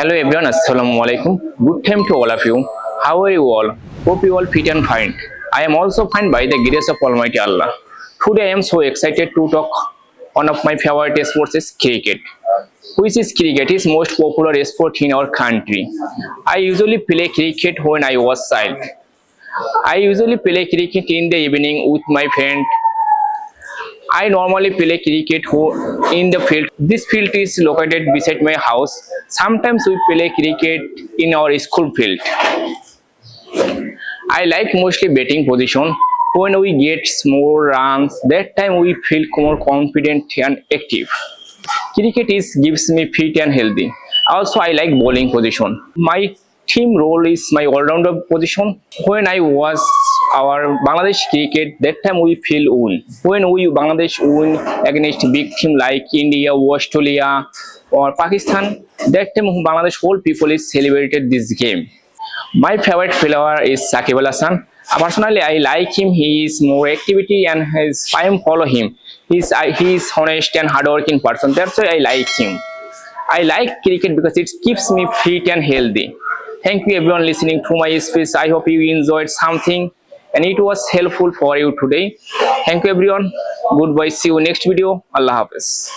Hello everyone, Assalamu alaikum. Good time to all of you. How are you all? Hope you all fit and fine. I am also fine by the grace of Almighty Allah. Today I am so excited to talk one of my favorite sports is cricket. Which is cricket is most popular sport in our country. I usually play cricket when I was child. I usually play cricket in the evening with my friend. I normally play cricket in the field. This field is located beside my house. Sometimes we play cricket in our school field. I like mostly batting position. When we get more runs, that time we feel more confident and active. Cricket gives me fit and healthy. Also, I like bowling position. My team role is my all-rounder position. When I was our Bangladesh cricket, that time we feel win. When we Bangladesh win against big team like India, Australia, or Pakistan, that time Bangladesh whole people is celebrated this game. My favorite player is Sakib Al Hasan. Personally, I like him. He is more activity and I follow him. He is honest and hardworking person. That's why I like him. I like cricket because it keeps me fit and healthy. Thank you everyone listening to my speech. I hope you enjoyed something and it was helpful for you today. Thank you everyone. Goodbye. See you next video. Allah Hafiz.